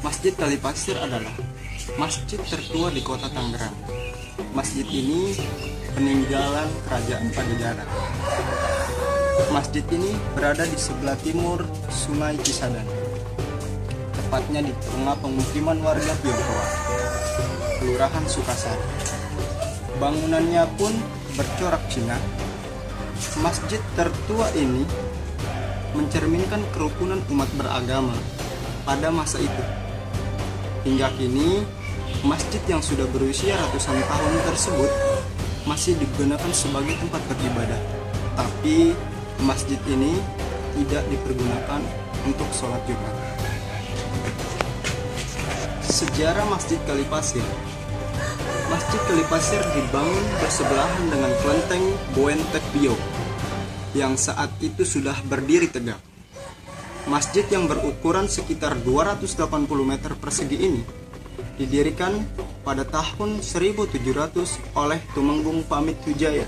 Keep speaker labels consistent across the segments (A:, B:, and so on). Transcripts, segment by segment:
A: Masjid Kalipasir adalah masjid tertua di kota Tangerang. Masjid ini peninggalan Kerajaan Pajajaran. Masjid ini berada di sebelah timur Sungai Cisadane, tepatnya di tengah pemukiman warga Tionghoa, Kelurahan Sukasari. Bangunannya pun bercorak Cina. Masjid tertua ini mencerminkan kerukunan umat beragama pada masa itu. Hingga kini, masjid yang sudah berusia ratusan tahun tersebut masih digunakan sebagai tempat beribadah. Tapi masjid ini tidak dipergunakan untuk sholat Jumat. Sejarah Masjid Kalipasir. Masjid Kalipasir dibangun bersebelahan dengan kelenteng Boentek Bio yang saat itu sudah berdiri tegak. Masjid yang berukuran sekitar 280 meter persegi ini didirikan pada tahun 1700 oleh Tumenggung Pamit Hujaya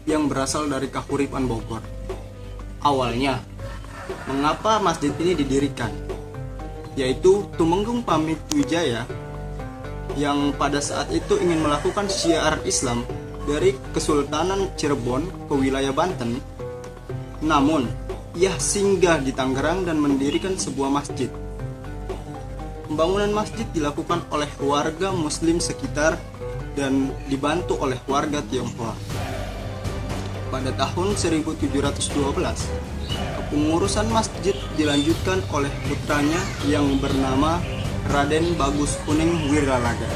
A: yang berasal dari Kahuripan Bogor. Awalnya, mengapa masjid ini didirikan? Yaitu Tumenggung Pamit Hujaya yang pada saat itu ingin melakukan syiar Islam dari Kesultanan Cirebon ke wilayah Banten. Namun, ia singgah di Tangerang dan mendirikan sebuah masjid. Pembangunan masjid dilakukan oleh warga Muslim sekitar dan dibantu oleh warga Tionghoa. Pada tahun 1712, kepengurusan masjid dilanjutkan oleh putranya yang bernama Raden Bagus Kuning Wiralaga.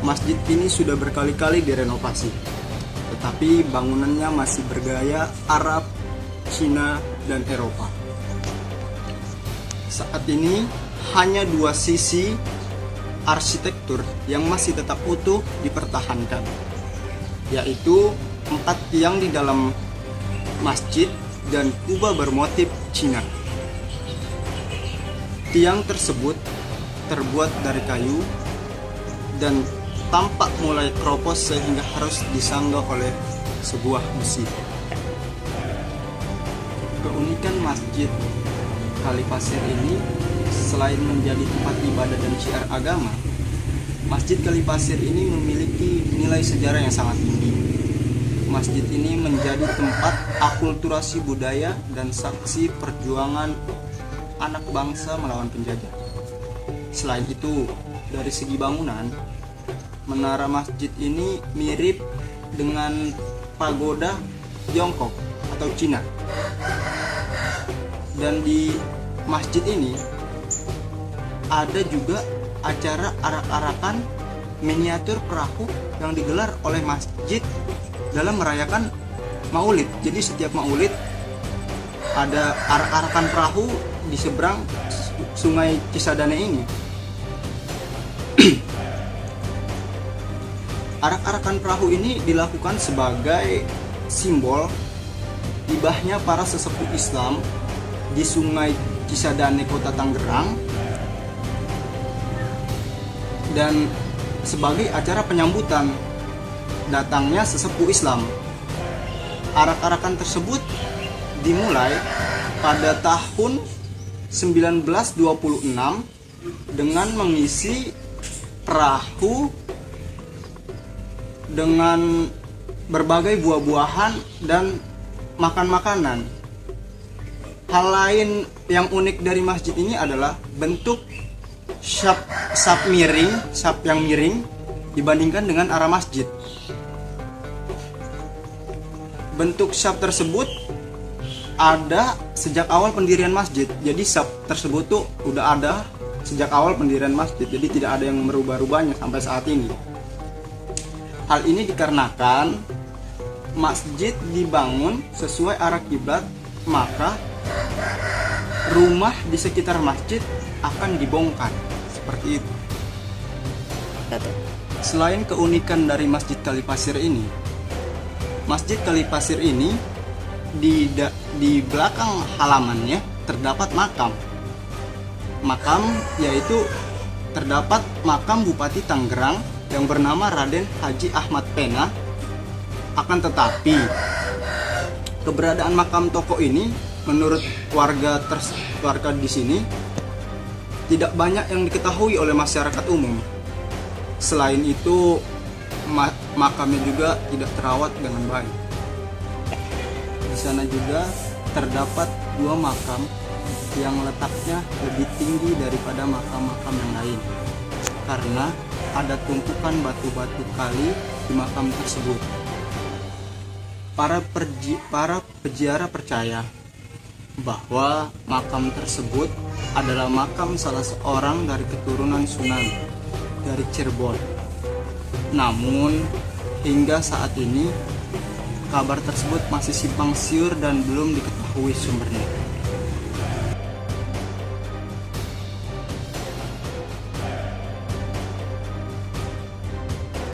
A: Masjid ini sudah berkali-kali direnovasi, tetapi bangunannya masih bergaya Arab, Cina, dan Eropa. Saat ini hanya dua sisi arsitektur yang masih tetap utuh dipertahankan, yaitu 4 tiang di dalam masjid dan kubah bermotif Cina. Tiang tersebut terbuat dari kayu dan tampak mulai keropos sehingga harus disanggah oleh sebuah besi. Keunikan Masjid Kalipasir ini selain menjadi tempat ibadah dan syiar agama, Masjid Kalipasir ini memiliki nilai sejarah yang sangat tinggi. Masjid ini menjadi tempat akulturasi budaya dan saksi perjuangan anak bangsa melawan penjajah. Selain itu, dari segi bangunan, menara masjid ini mirip dengan pagoda Tiongkok atau Cina. Dan di masjid ini ada juga acara arak-arakan miniatur perahu yang digelar oleh masjid dalam merayakan Maulid. Jadi setiap Maulid ada arak-arakan perahu di seberang Sungai Cisadane ini. Arak-arakan perahu ini dilakukan sebagai simbol ibahnya para sesepuh Islam di Sungai Cisadane, Kota Tangerang, dan sebagai acara penyambutan datangnya sesepuh Islam. Arak-arakan tersebut dimulai pada tahun 1926 dengan mengisi perahu dengan berbagai buah-buahan dan makan-makanan. Hal lain yang unik dari masjid ini adalah bentuk sap yang miring dibandingkan dengan arah masjid. Bentuk sap tersebut ada sejak awal pendirian masjid. Jadi sap tersebut tuh udah ada sejak awal pendirian masjid. Jadi tidak ada yang merubah-rubahnya sampai saat ini. Hal ini dikarenakan masjid dibangun sesuai arah kiblat, maka rumah di sekitar masjid akan dibongkar seperti itu. Selain keunikan dari Masjid Kalipasir ini, Masjid Kalipasir ini di belakang halamannya terdapat makam. Makam yaitu terdapat makam Bupati Tangerang yang bernama Raden Haji Ahmad Pena. Akan tetapi keberadaan makam tokoh ini menurut warga di sini tidak banyak yang diketahui oleh masyarakat umum. Selain itu, makamnya juga tidak terawat dengan baik. Di sana juga terdapat 2 makam yang letaknya lebih tinggi daripada makam-makam yang lain, karena ada tumpukan batu-batu kali di makam tersebut. Para peziarah percaya bahwa makam tersebut adalah makam salah seorang dari keturunan Sunan dari Cirebon. Namun hingga saat ini kabar tersebut masih simpang siur dan belum diketahui sumbernya.